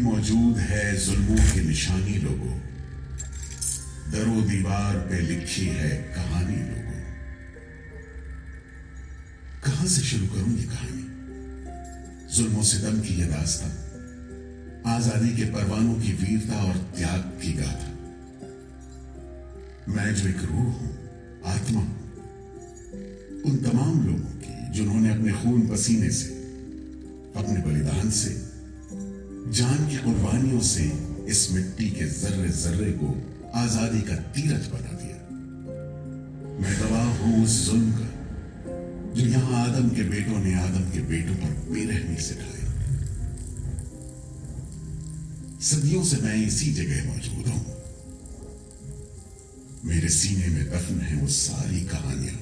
मौजूद है जुल्मों की निशानी लोगों, दरो दीवार पे लिखी है कहानी लोगों। कहां से शुरू करूं ये कहानी? जुल्मों सितम की ये दास्तां, आजादी के परवानों की वीरता और त्याग की गाथा। मैं जो एक रूह हूं, आत्मा हूं, उन तमाम लोगों की जिन्होंने अपने खून पसीने से, अपने बलिदान से, जान की कुर्बानियों से इस मिट्टी के जर्रे जर्रे को आजादी का तीरथ बना दिया। मैं गवाह हूं उस जुल्म का जो यहां आदम के बेटों ने आदम के बेटों पर बेरहमी से ढाया। सदियों से मैं इसी जगह मौजूद हूं। मेरे सीने में दफन है वो सारी कहानियां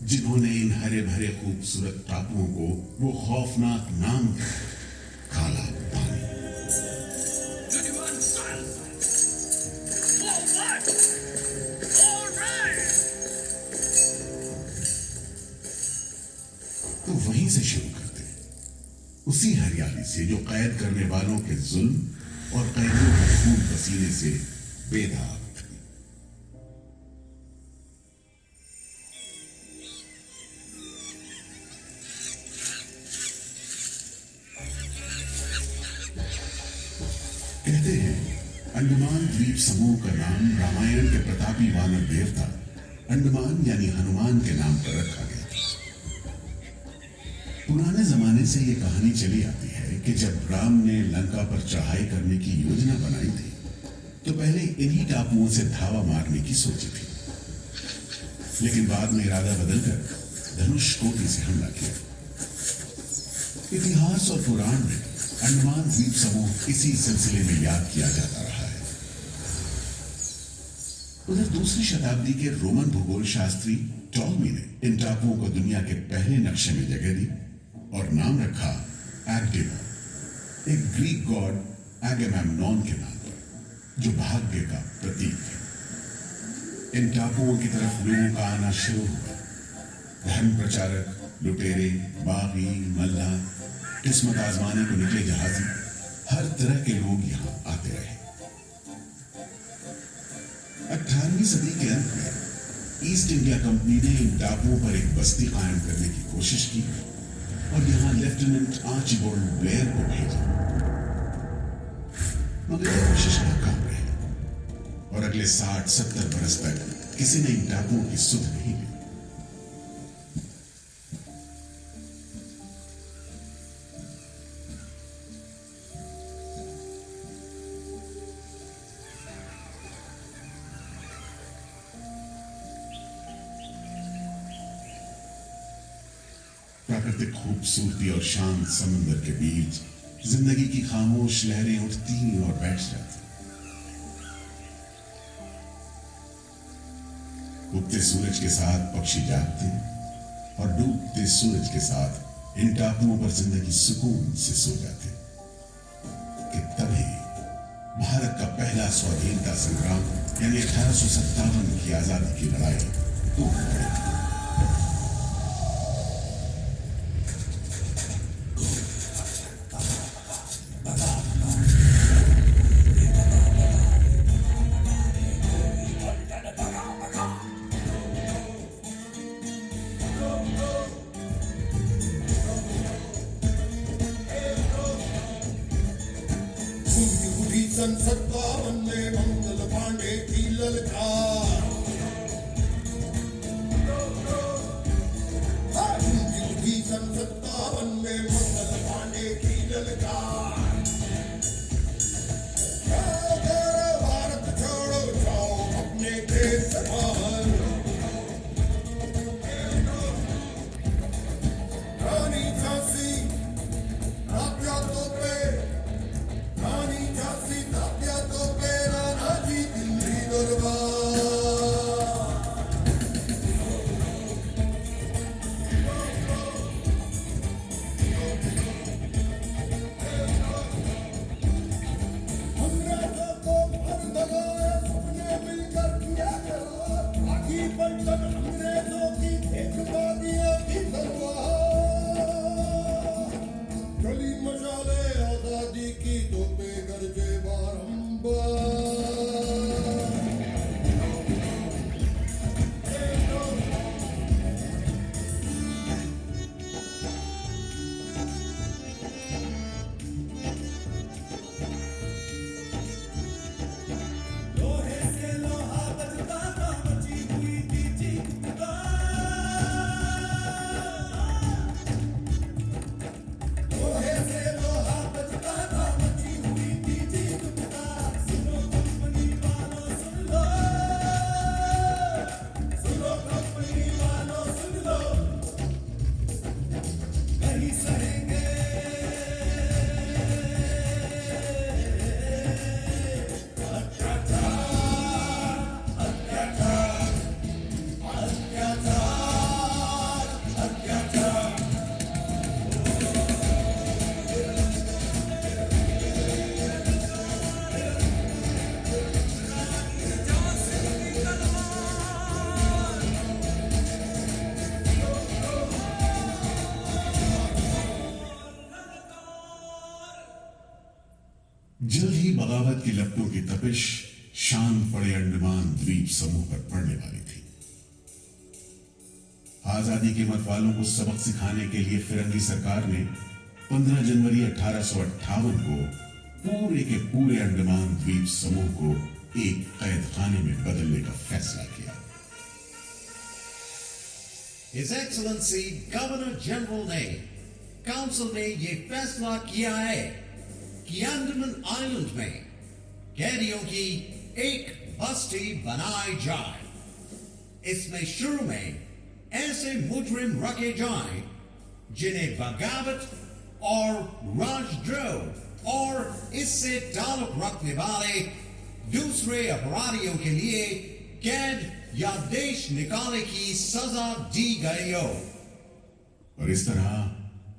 जिन्होंने इन हरे भरे खूबसूरत टापुओं को वो खौफनाक नाम दिया, काला पानी। तो वहीं से शुरू करते हैं, उसी हरियाली से जो कैद करने वालों के जुल्म और कैदियों के खून पसीने से बेदाग थी। कहते हैं अंडमान द्वीप समूह का नाम रामायण के प्रतापी वानर देवता अंडमान यानी हनुमान के नाम पर रखा गया। पुराने जमाने से यह कहानी चली आती है कि जब राम ने लंका पर चढ़ाई करने की योजना बनाई थी तो पहले इन्हीं टापुओं से धावा मारने की सोची थी, लेकिन बाद में इरादा बदलकर धनुष कोटि से हमला किया। इतिहास और पुराण में अंडमान द्वीप समूह इसी सिलसिले में याद किया जाता रहा है। उधर दूसरी शताब्दी के रोमन भूगोल शास्त्री टॉलमी ने इन टापुओं को दुनिया के पहले नक्शे में जगह दी और नाम रखा एग्डेना, एक ग्रीक गॉड एगेमेम्नॉन के नाम पर, जो भाग्य का प्रतीक है। इन टापुओं की तरफ लोगों का आना शुरू हुआ। धर्म प्रचारक, लुटेरे, बागी, मल्ला, किस्मत आजमाने को निकले जहाजी, हर तरह के लोग यहां आते रहे। 18वीं सदी के अंत में ईस्ट इंडिया कंपनी ने इन टापुओं पर एक बस्ती कायम करने की कोशिश की और यहां लेफ्टिनेंट आर्चिबाल्ड ब्लेयर को भेजा, मगर यह कोशिश नाकाम रही और अगले 60-70 बरस तक किसी ने इन टापुओं की सुध नहीं ली। प्राकृतिक खूबसूरती और शांत समुद्र के बीच जिंदगी की खामोश लहरें उठती और बैठ जाती। उगते सूरज के साथ पक्षी जागते और डूबते सूरज के साथ इन टापुओं पर जिंदगी सुकून से सो जाते। कि तभी भारत का पहला स्वाधीनता संग्राम यानी 1857 की आजादी की लड़ाई टूट पड़ी। सन 57 में मंगल पांडे की ललकार, सन 57 में मंगल पांडे की ललकार। भारत छोड़ो जाओ अपने देश संभाल, रानी झांसी तात्या तोपे, रानी झांसी तात्या तोपे, राना ही बगावत की लपटों की तपिश शांत पड़े अंडमान द्वीप समूह पर पड़ने वाली थी। आजादी के मत वालों को सबक सिखाने के लिए फिरंगी सरकार ने 15 जनवरी 1858 को पूरे के पूरे अंडमान द्वीप समूह को एक कैद खाने में बदलने का फैसला किया। His Excellency Governor General ने काउंसिल ने यह फैसला किया है कि अंडमान आइलैंड में कैदियों की एक बस्ती बनाई जाए। इसमें शुरू में ऐसे मुजरिम रखे जाएं जिन्हें बगावत और राजद्रोह और इससे ताल्लुक रखने वाले दूसरे अपराधियों के लिए कैद या देश निकाले की सजा दी गई हो। और इस तरह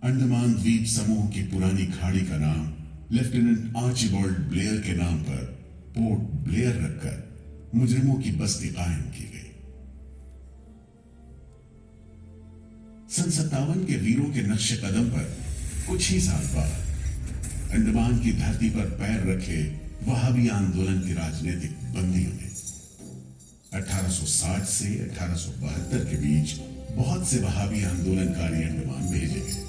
अंडमान द्वीप समूह की पुरानी खाड़ी का नाम लेफ्टिनेंट आर्चिबाल्ड ब्लेयर के नाम पर पोर्ट ब्लेयर रखकर मुजरिमों की बस्ती कायम की गई। सन 57 के वीरों के नक्शे कदम पर कुछ ही साल बाद अंडमान की धरती पर पैर रखे वहाबी आंदोलन के राजनीतिक बंदियों ने 1860 से 1872 के बीच बहुत से वहाबी आंदोलनकारी अंडमान भेजे गए।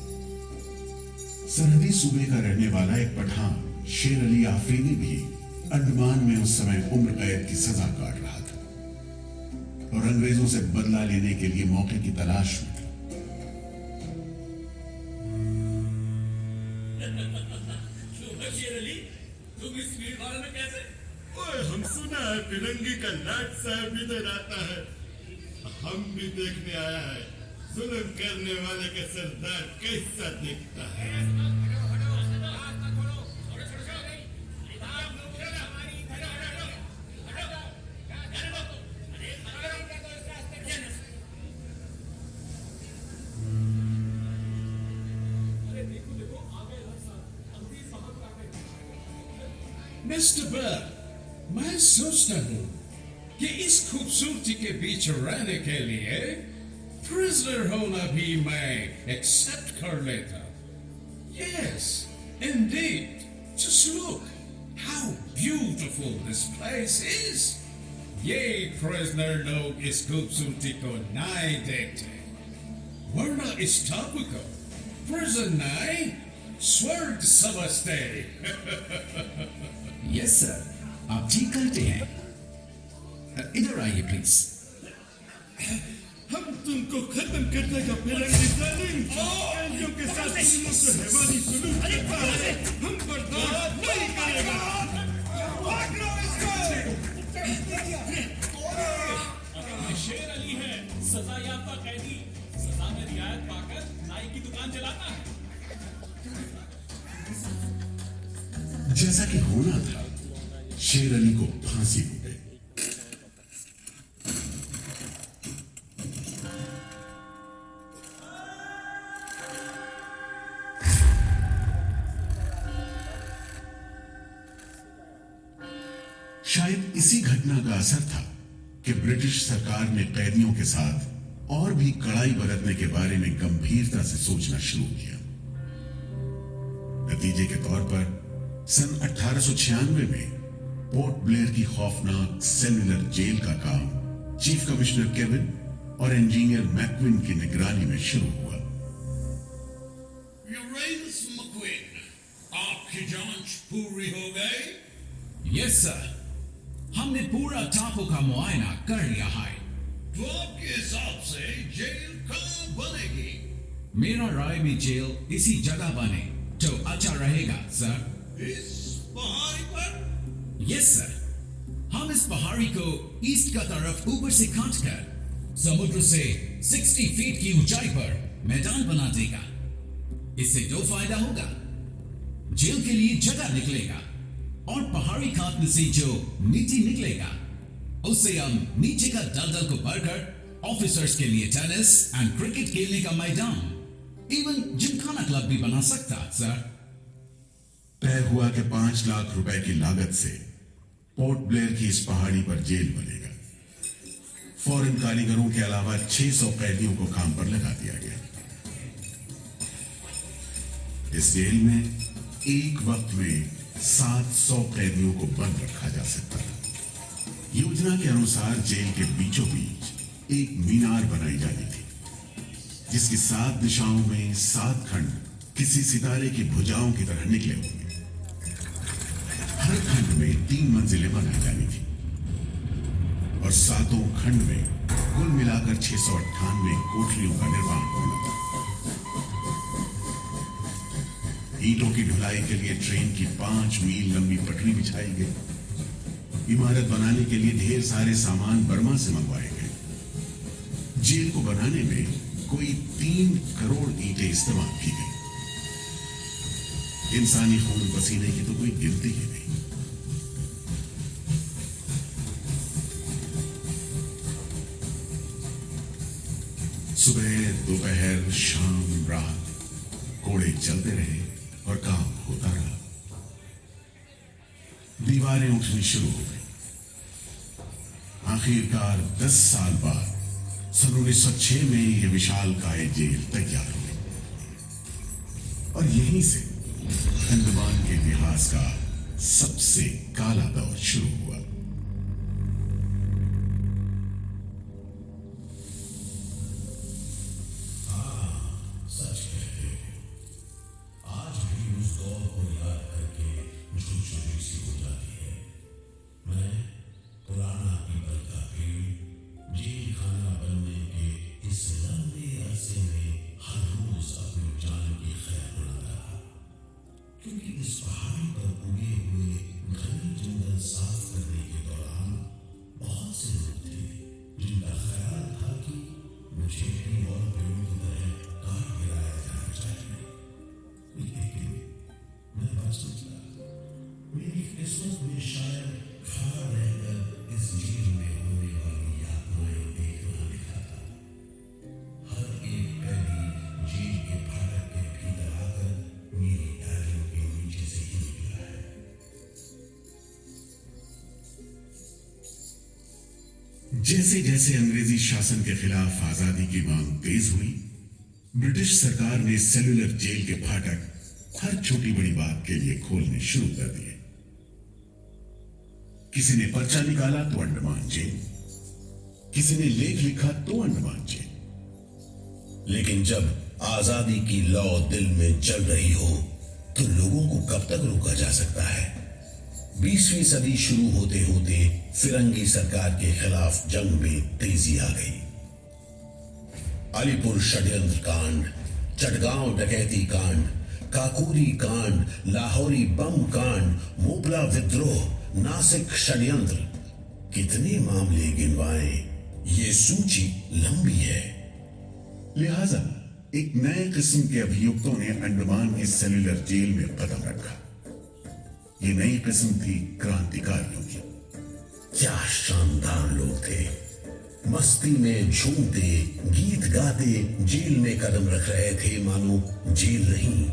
सरहदी सूबे का रहने वाला एक पठान शेर अली आफरीदी भी अंडमान में उस समय उम्र कैद की सजा काट रहा था और अंग्रेजों से बदला लेने के लिए मौके की तलाश में था। शेर अली, तुम इस भीड़ भाड़ में कैसे? ओए, हम सुना है फिरंगी का लाट साहब इधर आता है। हम भी देखने आया है जुल्म करने वाले का सरदार कैसा दिखता है। मिस्टर बर्ड, मैं सोचता हूँ कि इस खूबसूरती के बीच रहने के लिए प्रिजनर होना भी मैं एक्सेप्ट कर लेता। Yes, indeed. Just look how beautiful this place is. ये प्रिजनर लोग इस खूबसूरती को नहीं देखते, वरना इस टापू को प्रिजन नहीं स्वर्ग समझते। यस सर, आप ठीक कहते हैं। इधर आइए प्लीज। हम तुमको खत्म करने का फिरंगी जालिम कैदियों के साथ जुल्म से हैवानी सलूक करता है, हम बर्दाश्त नहीं करेगा। शेर अली है, सजा याफ्ता कैदी, सजा में रियायत पाकर नाई की दुकान चलाता है। जैसा कि होना था, शेर अली को फांसी हो गई। शायद इसी घटना का असर था कि ब्रिटिश सरकार ने कैदियों के साथ और भी कड़ाई बरतने के बारे में गंभीरता से सोचना शुरू किया। नतीजे के तौर पर सन 1896 में पोर्ट ब्लेयर की खौफनाक सेलुलर जेल का काम चीफ कमिश्नर केविन और इंजीनियर मैक्विन की निगरानी में शुरू हुआ। यूरेनस मैक्विन, आपकी जांच पूरी हो गई? यस सर, हमने पूरा टापू का मुआयना कर लिया है। तो आपके हिसाब से जेल कहाँ बनेगी? मेरा राय में जेल इसी जगह बने तो अच्छा रहेगा सर। इस पहाड़ी पर? यस सर, हम इस पहाड़ी को ईस्ट का तरफ ऊपर से काटकर समुद्र से 60 फीट की ऊंचाई पर मैदान बना देगा। इससे दो फायदा होगा, जेल के लिए जगह निकलेगा और पहाड़ी काटने से जो मिट्टी निकलेगा उससे हम नीचे का दलदल को भरकर ऑफिसर्स के लिए टेनिस एंड क्रिकेट खेलने का मैदान, इवन जिमखाना क्लब भी बना सकता सर। तय हुआ कि 5 लाख रुपए की लागत से पोर्ट ब्लेयर की इस पहाड़ी पर जेल बनेगा। फॉरेन कारीगरों के अलावा 600 कैदियों को काम पर लगा दिया गया। इस जेल में एक वक्त में 700 कैदियों को बंद रखा जा सकता था। योजना के अनुसार जेल के बीचों बीच एक मीनार बनाई जानी थी, जिसकी 7 दिशाओं में 7 खंड किसी सितारे की भुजाओं की तरह निकले होंगे। हर खंड में 3 मंजिलें बनाई जानी थी और 7 खंड में कुल मिलाकर 698 कोठरियों का निर्माण होना था। ईंटों की ढुलाई के लिए ट्रेन की 5 मील लंबी पटरी बिछाई गई। इमारत बनाने के लिए ढेर सारे सामान बर्मा से मंगवाए गए। जेल को बनाने में कोई 3 करोड़ ईंटें इस्तेमाल की गई। इंसानी खून पसीने की तो कोई गिनती ही नहीं। सुबह, दोपहर, शाम, रात कोड़े चलते रहे और काम होता रहा। दीवारें उठनी शुरू हो गई। आखिरकार 10 साल बाद सन 1906 में यह विशालकाय जेल तैयार हुई और यहीं से अंडमान के इतिहास का सबसे काला दौर शुरू हुआ। सच कहते हो, आज भी उस दौर को याद करके मुझको चोरी सी हो जाती है। मैं पुराना पीपल का पेड़ जेल खाना बनने के इस लंबे अरसे में हर रोज अपनी जान की खैर उड़ाता रहा, क्योंकि इस पहाड़ी पर उगे हुए घने जंगल साफ करने के दौरान बहुत से लोग थे जिनका ख्याल था कि मुझे भी और पेड़ों की तरह काट गिराया जाना चाहिए। लेकिन मैं बच निकला। मेरी किस्मत में शायद खड़ा रहकर इस जेल में होने वाली यातनाएं देखना लिखा था। हर एक कैदी जेल के फाटक के भीतर आकर मेरी डालियों के नीचे से ही निकला है। जैसे जैसे अंग्रेजी शासन के खिलाफ आजादी की मांग तेज हुई, ब्रिटिश सरकार ने सेलुलर जेल के फाटक हर छोटी बड़ी बात के लिए खोलने शुरू कर दिए। किसी ने पर्चा निकाला तो अंडमान जेल, किसी ने लेख लिखा तो अंडमान जेल। लेकिन जब आजादी की लौ दिल में चल रही हो तो लोगों को कब तक रोका जा सकता है। 20वीं सदी शुरू होते होते फिरंगी सरकार के खिलाफ जंग में तेजी आ गई। अलीपुर षड्यंत्र कांड, चटगांव डकैती कांड, काकोरी कांड, लाहौरी बम कांड, मोपला विद्रोह, नासिक षड्यंत्र, कितने मामले गिनवाएं, ये सूची लंबी है। लिहाजा एक नए किस्म के अभियुक्तों ने अंडमान की सेलुलर जेल में कदम रखा। ये नई किस्म थी क्रांतिकारियों की। क्या शानदार लोग थे। मस्ती में झूमते, गीत गाते जेल में कदम रख रहे थे, मानो जेल नहीं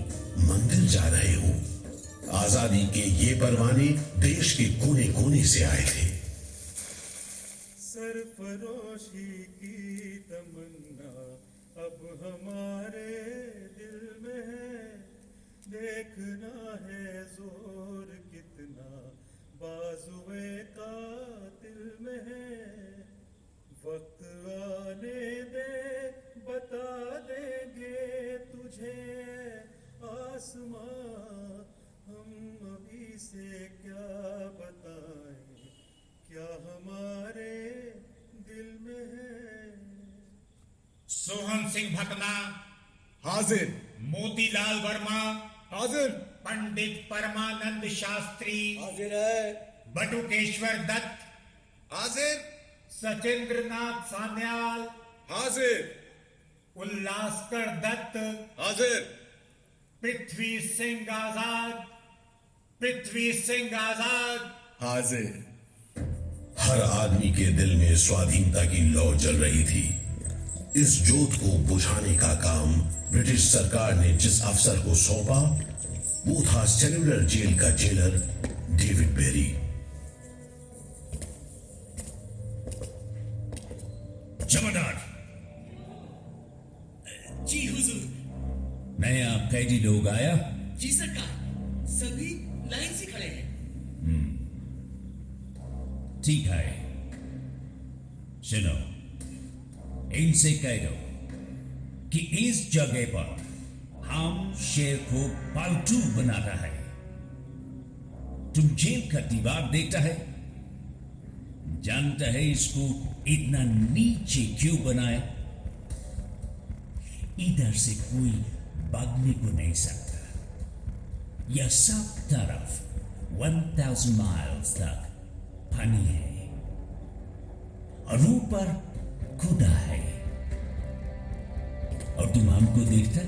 मंदिर जा रहे हो। आजादी के ये परवाने देश के कोने कोने से आए थे। सरफरोशी की तमन्ना अब हमारे दिल में है, देखना है जोर कितना बाजुए कातिल में है। वक्त आने दे, बता देंगे तुझे आसमां, हम अभी से क्या बताएं, क्या हमारे दिल में है। सोहन सिंह भकना, हाजिर। मोतीलाल वर्मा, हाजिर। पंडित परमानंद शास्त्री, हाजिर है। बटुकेश्वर दत्त, हाजिर। सचिंद्र नाथ सान्याल, हाजिर। उल्लासकर दत्त, हाजिर। पृथ्वी सिंह आजाद, पृथ्वी सिंह आजाद, हाजिर। हर आदमी के दिल में स्वाधीनता की लौ जल रही थी। इस जोत को बुझाने का काम ब्रिटिश सरकार ने जिस अफसर को सौंपा वो था सेलुलर जेल का जेलर डेविड बेरी। जमादार। जी हुजूर। नया कैदी लोग आया। जी सरकार, सभी लाइन से खड़े ठीक है, सुनो, इनसे कह दो कि इस जगह पर हम शेर को पालतू बनाता है। तुम जेल का दीवार देखता है, जानता है इसको इतना नीचे क्यों बनाया? इधर से कोई भागने को नहीं सकता। यह सब तरफ 1000 माइल्स तक पानी है और ऊपर खुदा है, और तुम हमको देखता?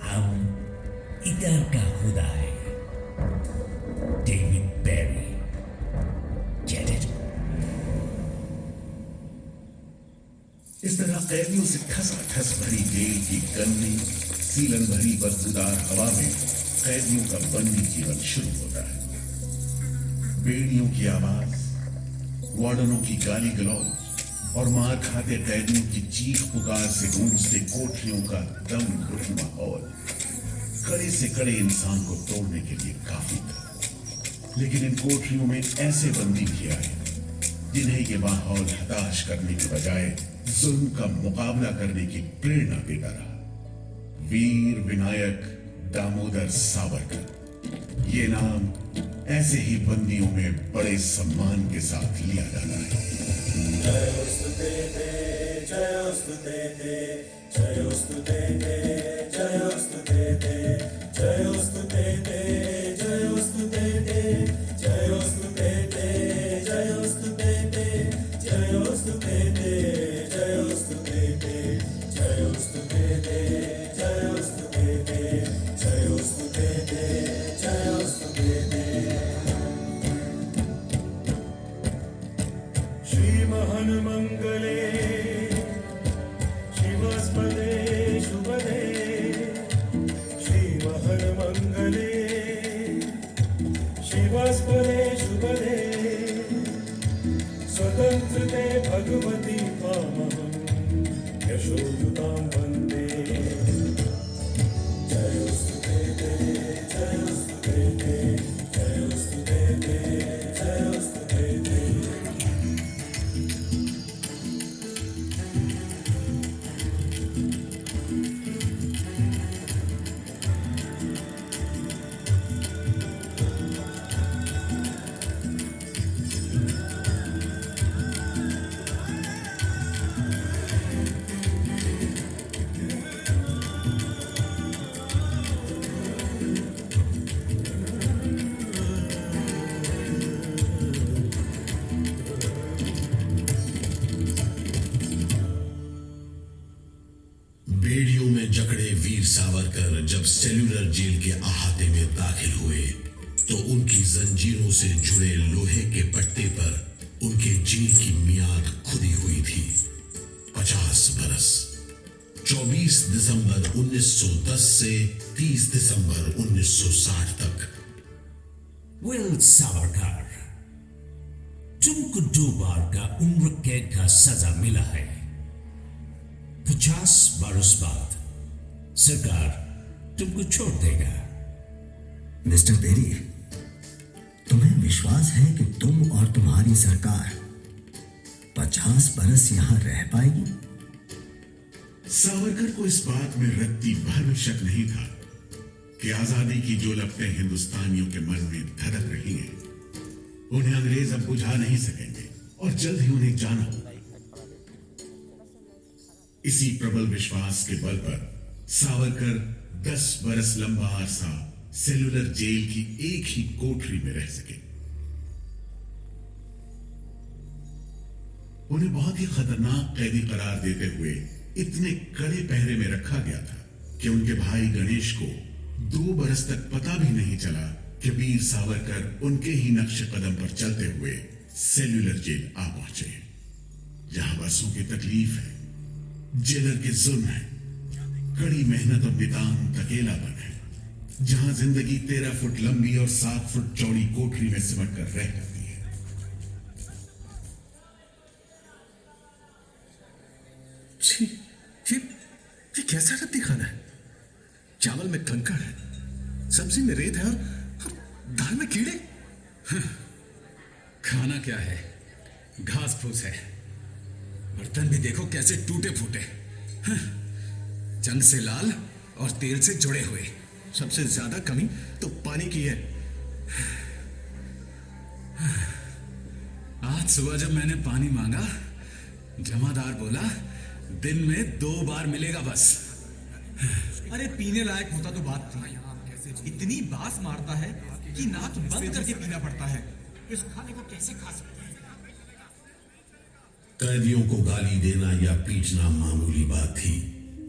हम इधर का खुदा है, डेविड बेरी। Get it? इस तरह कैदियों से खसाखस भरी जेल की गंदी सीलन भरी बदबूदार हवा में कैदियों का बंदी जीवन शुरू होता है। बेड़ियों की आवाज, वार्डनों की गाली गलौज और मार खाते कैदियों की चीख पुकार से गूंजते कोठरियों का दम घुटू माहौल कड़े से कड़े इंसान को तोड़ने के लिए काफी था। लेकिन इन कोठरियों में ऐसे बंदी भी आए जिन्हें ये माहौल हताश करने के बजाय जुल्म का मुकाबला करने की प्रेरणा देता रहा। वीर विनायक दामोदर सावरकर, ये नाम ऐसे ही बंदियों में बड़े सम्मान के साथ लिया जाता है। मंगले शिवस्पदे शुभदे, श्रीमहन मंगले शिवस्पदे शुभदे, स्वतंत्रते भगवती पामहं यशोयुतां वन्दे। जयोस्तु ते, जयोस्तु ते, जयोस्तु ते, जयोस्तु ते। बेड़ियों में जकड़े वीर सावरकर जब सेल्यूलर जेल के अहाते में दाखिल हुए तो उनकी जंजीरों से जुड़े लोहे के पट्टे पर उनके जेल की मियाद खुदी हुई थी 50 बरस। 24 दिसंबर 1910 से 30 दिसंबर 1960 तक। विल सावरकर, तुमको 2 बार का उम्र कैद का सजा मिला है। 50 बरस बाद सरकार तुमको छोड़ देगा। मिस्टर बेरी, तुम्हें विश्वास है कि तुम और तुम्हारी सरकार 50 बरस यहां रह पाएगी? सावरकर को इस बात में रत्ती भर में शक नहीं था कि आजादी की जो लपटें हिंदुस्तानियों के मन में धड़क रही हैं, उन्हें अंग्रेज अब बुझा नहीं सकेंगे और जल्द ही उन्हें जाना होगा। इसी प्रबल विश्वास के बल पर सावरकर 10 बरस लंबा अरसा सेल्यूलर जेल की एक ही कोठरी में रह सके। उन्हें बहुत ही खतरनाक कैदी करार देते हुए इतने कड़े पहरे में रखा गया था कि उनके भाई गणेश को 2 बरस तक पता भी नहीं चला कि वीर सावरकर उनके ही नक्श कदम पर चलते हुए सेल्यूलर जेल आ पहुंचे, जहां बरसों की तकलीफ है, जेलर के जुल्म है, कड़ी मेहनत और नितांत अकेलापन है, जहां जिंदगी 13 फुट लंबी और 7 फुट चौड़ी कोठरी में सिमट कर रह जाती है। ये कैसा रद्दी खाना है? चावल में कंकड़ है, सब्जी में रेत है और दाल में कीड़े? खाना क्या है, घास फूस है। बर्तन भी देखो कैसे टूटे फूटे, जंग से लाल और तेल से जुड़े हुए। सबसे ज्यादा कमी तो पानी की है। आज सुबह जब मैंने पानी मांगा, जमादार बोला दिन में 2 बार मिलेगा बस। अरे पीने लायक होता तो बात थी, इतनी बास मारता है कि नाक बंद करके पीना पड़ता है। इस खाने को कैसे खा सकते हैं? कैदियों को गाली देना या पीटना मामूली बात थी,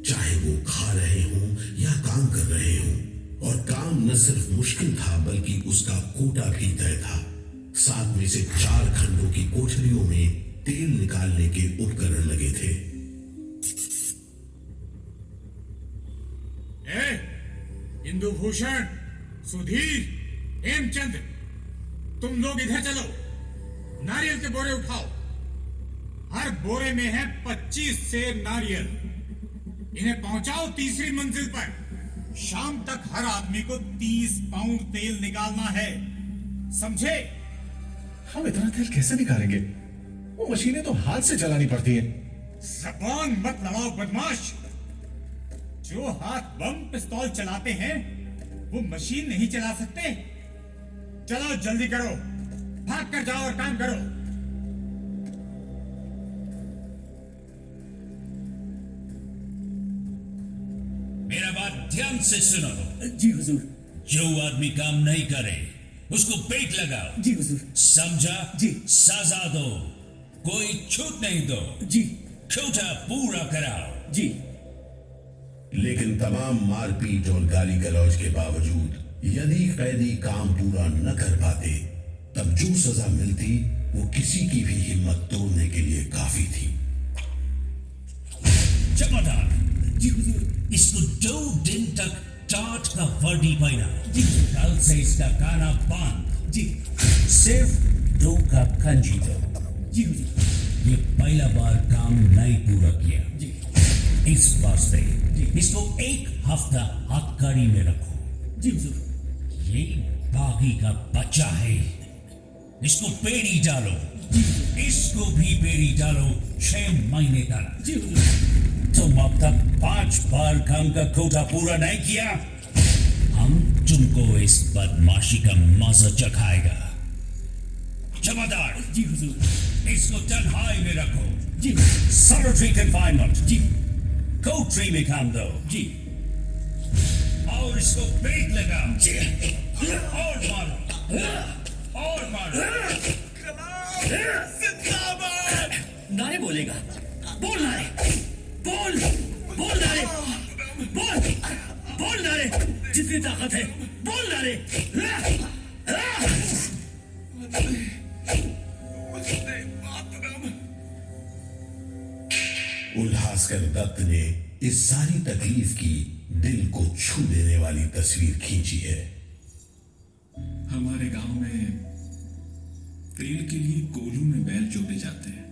चाहे वो खा रहे हों या काम कर रहे हों। और काम न सिर्फ मुश्किल था बल्कि उसका कोटा भी तय था। 7 में से 4 खंडों की कोठरियों में तेल निकालने के उपकरण लगे थे। इंदुभूषण, सुधीर, हेमचंद, तुम लोग इधर चलो। नारियल के बोरे उठाओ। हर बोरे में है 25 सेर नारियल। इन्हें पहुंचाओ तीसरी मंजिल पर। शाम तक हर आदमी को 30 पाउंड तेल निकालना है, समझे? हम इतना तेल कैसे निकालेंगे? वो मशीनें तो हाथ से चलानी पड़ती हैं। जबान मत लड़ाओ बदमाश। जो हाथ बम पिस्तौल चलाते हैं वो मशीन नहीं चला सकते। चलो जल्दी करो, भाग कर जाओ और काम करो। मेरा बात ध्यान से सुनो। जी हुजूर। जो आदमी काम नहीं करे उसको पेट लगाओ। जी हुजूर। समझा? जी। सजा दो, कोई छूट नहीं दो। जी। कोटा पूरा कराओ। जी। लेकिन तमाम मारपीट और गाली गलौज के बावजूद यदि कैदी काम पूरा न कर पाते, तब जो सजा मिलती वो किसी की भी हिम्मत तोड़ने के लिए काफी थी। जमादार जी हुजूर। इसको 2 दिन तक टाट का वर्दी पहना। कल से इसका खाना बंद। जी। सिर्फ 2 कप कंजी दो। जी हुजूर। ये पहला बार काम नहीं पूरा किया। जी। इस वास्ते इसको 1 हफ्ता हथकड़ी में रखो। जी हुजूर। ये बागी का बच्चा है, इसको पेड़ी डालो। इसको भी पेड़ी डालो 6 महीने तक। जी हुजूर। तुम अब तक 5 बार काम का कोटा पूरा नहीं किया, हम तुमको इस बदमाशी का मजा चखाएगा। जमादार जी हुजूर। इसको तन्हाई में रखो। जी। Solitary confinement. जी। कोठरी में काम दो। जी। और इसको पेट लगाओ। जी। और मारो, और मारो। जिंदाबाद। नारे बोलेगा। बोल नारे। बोल। बोल नारे। बोल। बोल नारे। जितनी ताकत है बोल नारे। उल्हासकर दत्त ने इस सारी तकलीफ की दिल को छू देने वाली तस्वीर खींची है। हमारे गांव में तेल के लिए कोल्हू में बैल जोते जाते हैं।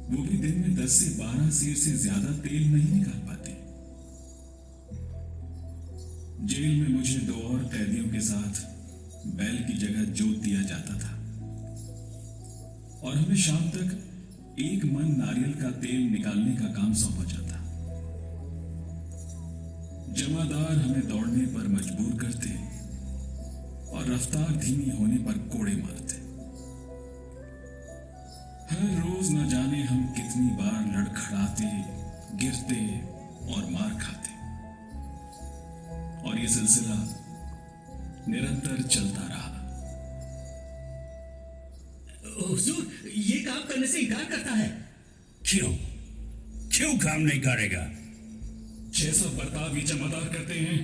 वो भी दिन में 10 से 12 सेर से ज्यादा तेल नहीं निकाल पाते। जेल में मुझे 2 और कैदियों के साथ बैल की जगह जोत दिया जाता था और हमें शाम तक 1 मन नारियल का तेल निकालने का काम सौंपा जाता। जमादार हमें दौड़ने पर मजबूर करते और रफ्तार धीमी होने पर कोड़े मारते। हर रोज न जाने हम कितनी बार लड़खड़ाते, गिरते और मार खाते, और ये सिलसिला निरंतर चलता रहा। हुजूर, ये काम करने से इनकार करता है। क्यों काम नहीं करेगा? जैसा बर्ताव ये जमादार करते हैं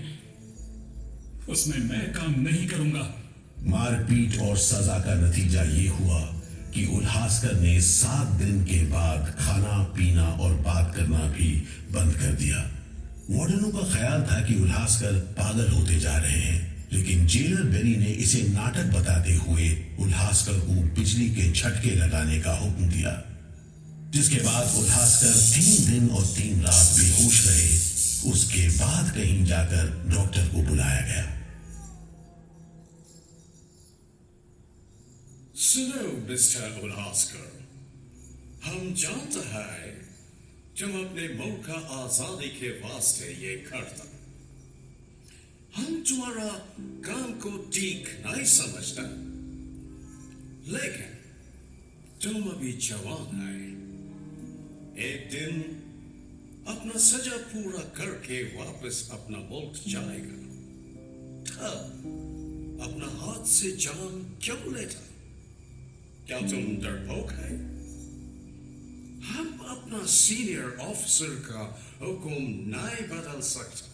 उसमें मैं काम नहीं करूंगा। मारपीट और सजा का नतीजा ये हुआ कि उल्हासकर ने 7 दिन के बाद खाना पीना और बात करना भी बंद कर दिया। वार्डनों का ख्याल था कि उल्हासकर पागल होते जा रहे हैं, लेकिन जेलर बेरी ने इसे नाटक बताते हुए उल्हासकर को बिजली के झटके लगाने का हुक्म दिया, जिसके बाद उल्हासकर 3 दिन और 3 रात बेहोश रहे। उसके बाद कहीं जाकर डॉक्टर को बुलाया गया। सुनो मिस्टर उल्हासकर, हम जानते हैं तुम अपने मुल्क का आजादी के वास्ते ये करता। हम तुम्हारा काम को ठीक नहीं समझता, लेकिन तुम अभी जवान है। एक दिन अपना सजा पूरा करके वापस अपना मुल्क जाएगा, तब अपना हाथ से जान क्यों लेता? क्या तुम डरपोक है? हम अपना सीनियर ऑफिसर का हुक्म नहीं बदल सकता,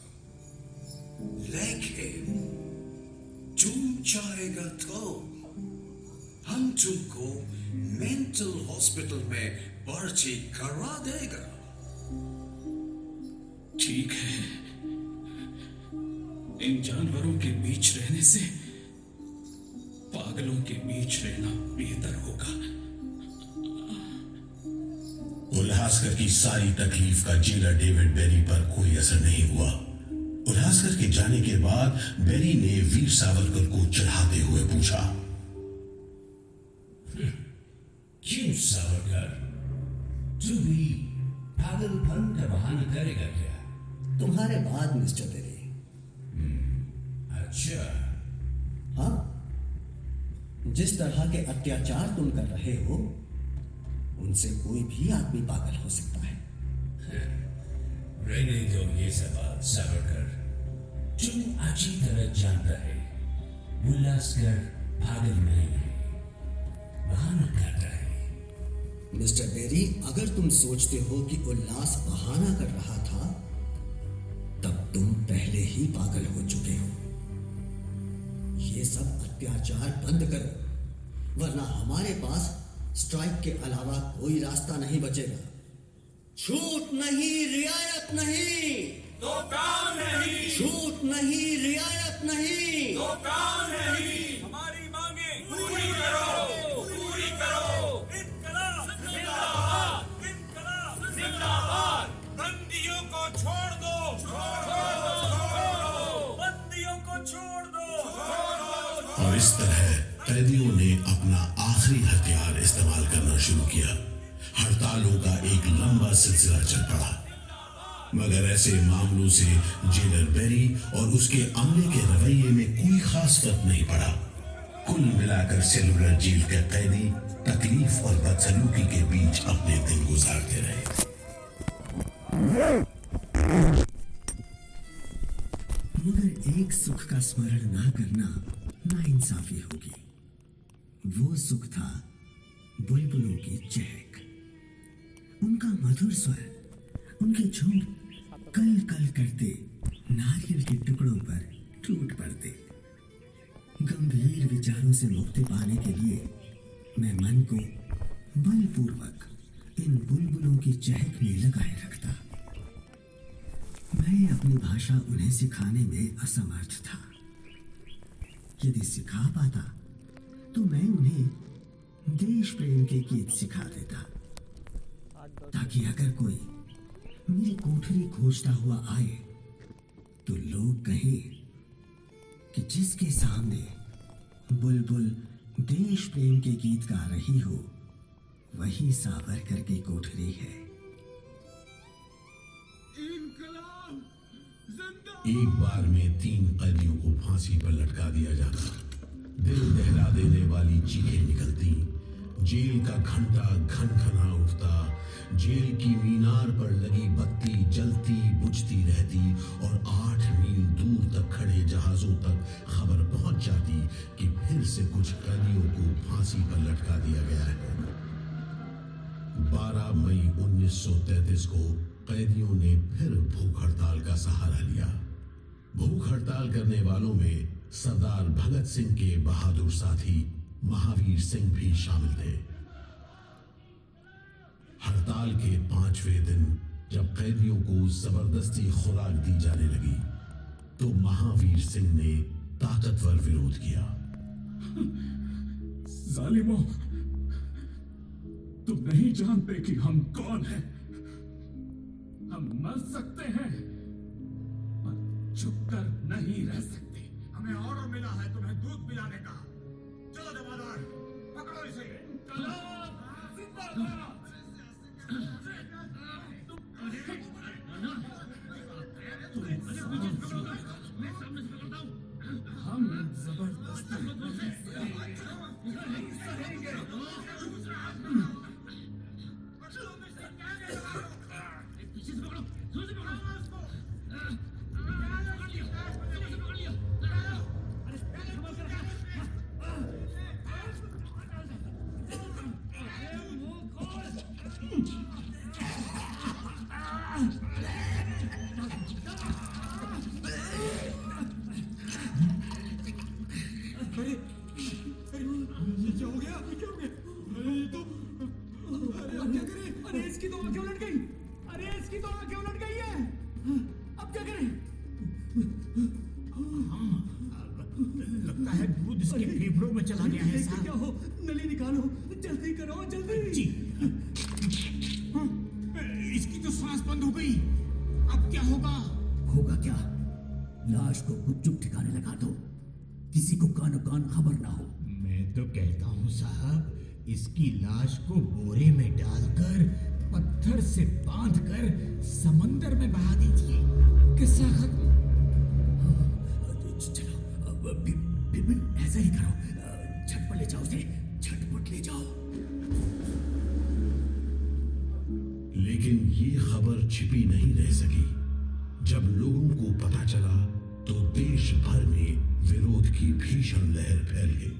लेकिन तुम चाहेगा तो हम तुमको मेंटल हॉस्पिटल में भर्ती करा देगा। ठीक है, इन जानवरों के बीच रहने से पागलों के बीच रहना बेहतर होगा। उल्हासकर की सारी तकलीफ का जेलर डेविड बेरी पर कोई असर नहीं हुआ। उल्हासकर के जाने के बाद बेरी ने वीर सावरकर को चढ़ाते हुए पूछा, क्यों सावरकर, तू भी पागलपन का बहाना करेगा क्या? तुम्हारे बाद मिस्टर बेरी। अच्छा, हाँ, जिस तरह के अत्याचार तुम कर रहे हो उनसे कोई भी आदमी पागल हो सकता है। रहने दो ये सब बात सावरकर, तुम अच्छी तरह जानता है उल्लासकर पागल नहीं है, बहाना करता है। मिस्टर बेरी, अगर तुम सोचते हो कि उल्लास बहाना कर रहा था, तब तुम पहले ही पागल हो चुके हो। ये सब अत्याचार बंद करो, वरना हमारे पास स्ट्राइक के अलावा कोई रास्ता नहीं बचेगा। छूट नहीं, रियायत नहीं तो काम नहीं, छूट नहीं, रियायत नहीं तो काम नहीं। हमारी मांगे पूरी करो, पूरी करो। इनकलाब जिंदाबाद, इनकलाब जिंदाबाद। बंदियों को छोड़ दो, छोड़ दो, बंदियों को छोड़ दो। और इस तरह कैदियों ने अपना आखिरी हथियार इस्तेमाल करना शुरू किया। हड़तालों का एक लंबा सिलसिला चल पड़ा, मगर ऐसे मामलों से जेलर बेरी और उसके अमले के रवैये में कोई खास फर्क नहीं पड़ा। कुल मिलाकर सेलुलर जेल के कैदी तकलीफ और बदसलूकी के बीच अपने दिन गुजारते रहे। मगर एक सुख का स्मरण ना करना नाइंसाफी होगी। वो सुख था बुलबुलों की चहक, उनका मधुर स्वर, उनके झुंड कल कल करते नारियल के टुकड़ों पर टूट पड़ते। गंभीर विचारों से मुक्ति पाने के लिए मैं मन को बलपूर्वक इन बुलबुलों की चहक में लगाए रखता। मैं अपनी भाषा उन्हें सिखाने में असमर्थ था। यदि सिखा पाता तो मैं उन्हें देश प्रेम के गीत सिखा देता, ताकि अगर कोई मेरी कोठरी खोजता हुआ आए तो लोग कहें कि जिसके सामने बुलबुल देश प्रेम के गीत गा रही हो वही सावरकर की कोठरी है। एक बार में 3 कैदियों को फांसी पर लटका दिया जाता। दिल दहला देने वाली चीखें निकलती, जेल का घंटा घनघना उठता, जेल की मीनार पर लगी बत्ती जलती बुझती रहती और 8 मील दूर तक खड़े जहाजों तक खबर पहुंच जाती कि फिर से कुछ कैदियों को फांसी पर लटका दिया गया है। 12 मई 1933 को कैदियों ने फिर भूख हड़ताल का सहारा लिया। भूख हड़ताल करने वालों में सरदार भगत सिंह के बहादुर साथी महावीर सिंह भी शामिल थे। हड़ताल के 5वें दिन जब कैदियों को जबरदस्ती खुराक दी जाने लगी तो महावीर सिंह ने ताकतवर विरोध किया। जालिमों, तुम नहीं जानते कि हम कौन हैं। हम मर सकते हैं पर छुपकर नहीं रह सकते। हमें ऑर्डर मिला है तुम्हें दूध पिलाने का। चलो जमादार, पकड़ो इसे। अरे अरे ये क्या हो गया? ये क्या हो गया? अरे ये तो अरे अब क्या करें? अरे इसकी तो आंखें उलट गई। अरे इसकी तो आंखें उलट गई है। अब क्या करें? लगता है दूध इसके फेफड़ों में चला गया है साहब। क्या हो? नली निकालो, जल्दी करो, जल्दी। जी। इसकी तो सांस बंद हो गई। अब क्या होगा? होगा क्या? लाश को गुपचुप ठिकाने लगा दो, किसी को कानो कान खबर ना हो। मैं तो कहता हूँ साहब, इसकी लाश को बोरे में डालकर पत्थर से बांधकर समंदर में बहा दीजिए, किस्सा खत्म। चलो बिपिन ऐसा ही करो, झटपट ले जाओ उसे, झटपट ले जाओ। लेकिन ये खबर छिपी नहीं रह सकी। जब लोगों को पता चला तो देश भर में विरोध की भीषण लहर फैल गई।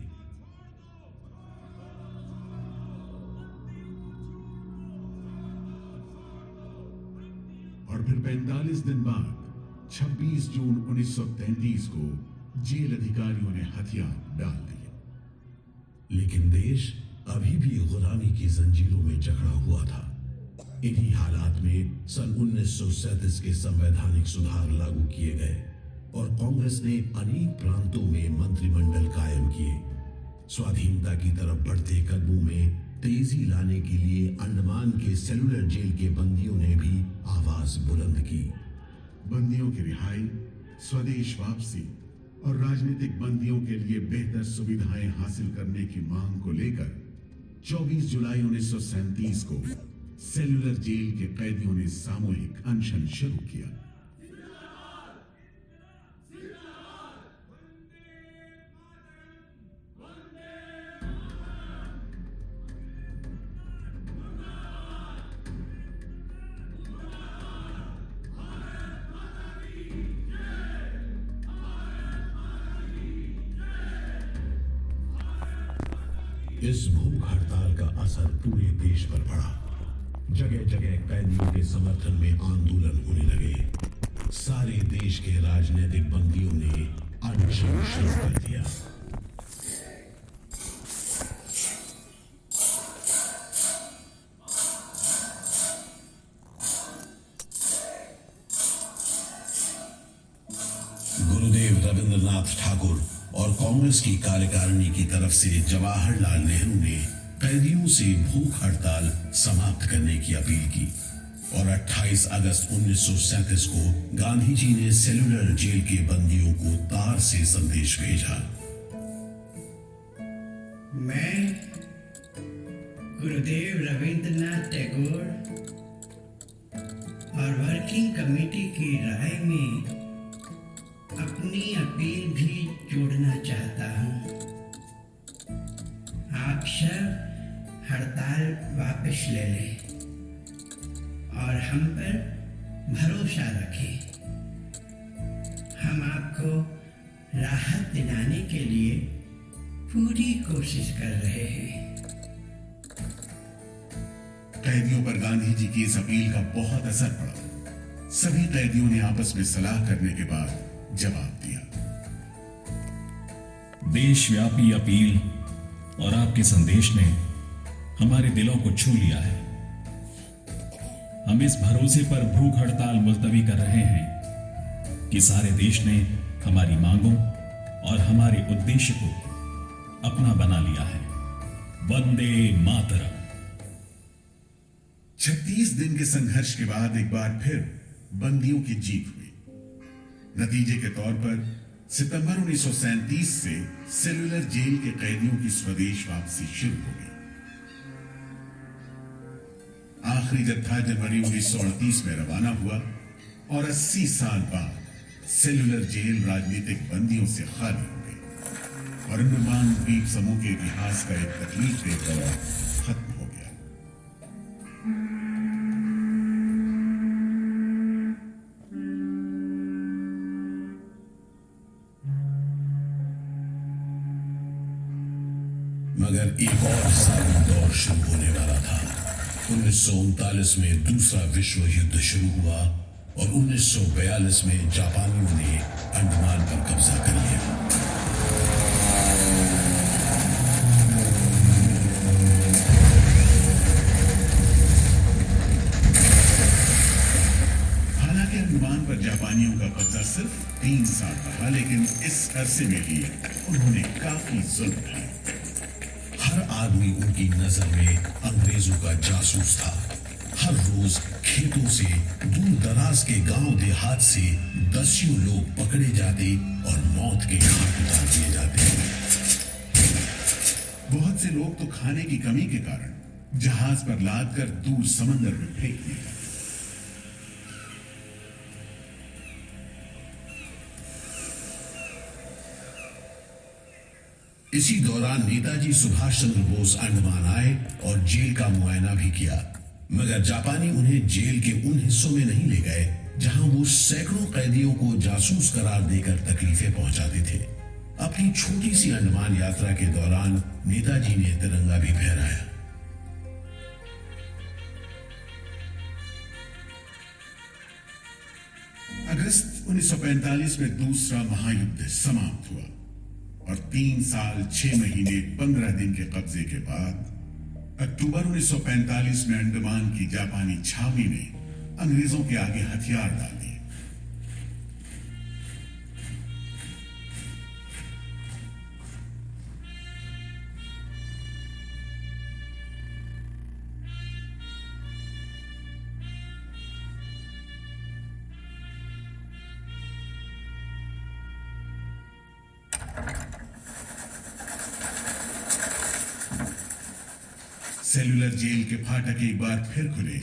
और फिर 45 दिन बाद 26 जून 1933 को जेल अधिकारियों ने हथियार डाल दिए। लेकिन देश अभी भी गुलामी की जंजीरों में जकड़ा हुआ था। इन्हीं हालात में सन 1937 के संवैधानिक सुधार लागू किए गए और कांग्रेस ने अनेक प्रांतों में मंत्रिमंडल कायम किए। स्वाधीनता की तरफ बढ़ते कदमों में तेजी लाने के लिए अंडमान के सेलुलर जेल के बंदियों ने भी आवाज बुलंद की। बंदियों की रिहाई, स्वदेश वापसी और राजनीतिक बंदियों के लिए बेहतर सुविधाएं हासिल करने की मांग को लेकर 24 जुलाई 1937 को सेलुलर जेल के कैदियों ने सामूहिक अनशन शुरू किया। इस भूख हड़ताल का असर पूरे देश पर पड़ा। जगह जगह कैदियों के समर्थन में आंदोलन होने लगे। सारे देश के राजनीतिक बंदियों ने अनशन शुरू कर दिया। गुरुदेव रविंद्रनाथ ठाकुर और कांग्रेस की कार्यकारिणी की तरफ से जवाहरलाल नेहरू ने कैदियों से भूख हड़ताल समाप्त करने की अपील की और 28 अगस्त 1937 को गांधी जी ने सेलुलर जेल के बंदियों को तार से संदेश भेजा। मैं गुरुदेव रविंद्रनाथ टैगोर और वर्किंग कमेटी की राय में अपनी अपील भी जोड़ना चाहता हूं। आप सब हड़ताल वापस ले लें और हम पर भरोसा रखें। हम आपको राहत दिलाने के लिए पूरी कोशिश कर रहे हैं। कैदियों पर गांधी जी की इस अपील का बहुत असर पड़ा। सभी कैदियों ने आपस में सलाह करने के बाद जवाब दिया। देशव्यापी अपील और आपके संदेश ने हमारे दिलों को छू लिया है। हम इस भरोसे पर भूख हड़ताल मुलतवी कर रहे हैं कि सारे देश ने हमारी मांगों और हमारे उद्देश्य को अपना बना लिया है। वंदे मातरम। 36 दिन के संघर्ष के बाद एक बार फिर बंदियों की जीत हुई। नतीजे के तौर पर सितंबर 1937 से सेलुलर जेल के कैदियों की स्वदेश वापसी शुरू हो गई। आखिरी जत्था जनवरी 1938 में रवाना हुआ और 80 साल बाद सेलुलर जेल राजनीतिक बंदियों से खाली हो गई और अंडमान द्वीप समूह के इतिहास का एक तकलीफ देह दौर खत्म हो गया। मगर एक और जालिम दौर शुरू होने वाला था। 1939 में दूसरा विश्व युद्ध शुरू हुआ और 1942 में जापानियों ने अंडमान पर कब्जा कर लिया। अरसे में ही उन्होंने काफी जुल्म किए। हर आदमी उनकी नजर में अंग्रेजों का जासूस था। हर रोज खेतों से, दूर दराज के गांव देहात से दसियों लोग पकड़े जाते और मौत के घाट उतार दिए जाते। बहुत से लोग तो खाने की कमी के कारण जहाज पर लादकर दूर समंदर में फेंक दिए जाते। इसी दौरान नेताजी सुभाष चंद्र बोस अंडमान आए और जेल का मुआयना भी किया, मगर जापानी उन्हें जेल के उन हिस्सों में नहीं ले गए जहां वो सैकड़ों कैदियों को जासूस करार देकर तकलीफें पहुंचाते थे। अपनी छोटी सी अंडमान यात्रा के दौरान नेताजी ने तिरंगा भी फहराया। अगस्त 1945 में दूसरा महायुद्ध समाप्त हुआ और 3 साल 6 महीने 15 दिन के कब्जे के बाद अक्टूबर 1945 में अंडमान की जापानी छावनी ने अंग्रेजों के आगे हथियार डाल दिए। सेलुलर जेल के फाटक एक बार फिर खुले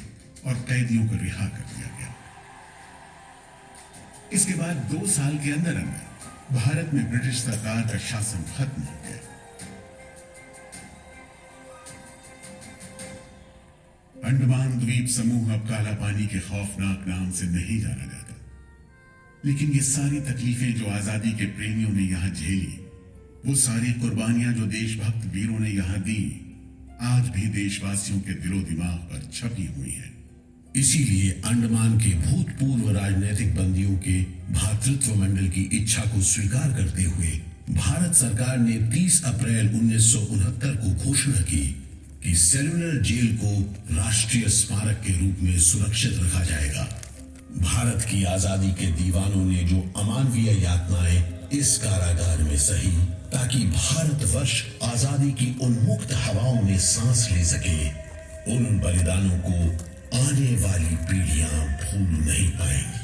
और कैदियों को रिहा कर दिया गया। इसके बाद 2 साल के अंदर अंदर भारत में ब्रिटिश सरकार का शासन खत्म हो गया। अंडमान द्वीप समूह अब काला पानी के खौफनाक नाम से नहीं जाना जाता, लेकिन ये सारी तकलीफें जो आजादी के प्रेमियों ने यहां झेली, वो सारी कुर्बानियां जो देशभक्त वीरों ने यहां दी, आज भी देशवासियों के दिलो दिमाग पर छपी हुई है। इसीलिए अंडमान के भूतपूर्व राजनीतिक बंदियों के भातृत्व मंडल की इच्छा को स्वीकार करते हुए भारत सरकार ने 30 अप्रैल 1969 को घोषणा की कि सेलुलर जेल को राष्ट्रीय स्मारक के रूप में सुरक्षित रखा जाएगा। भारत की आजादी के दीवानों ने जो अमानवीय यातनाएं इस कारागार में सही, ताकि भारतवर्ष आजादी की उन्मुक्त हवाओं में सांस ले सके, उन बलिदानों को आने वाली पीढ़ियां भूल नहीं पाएंगी।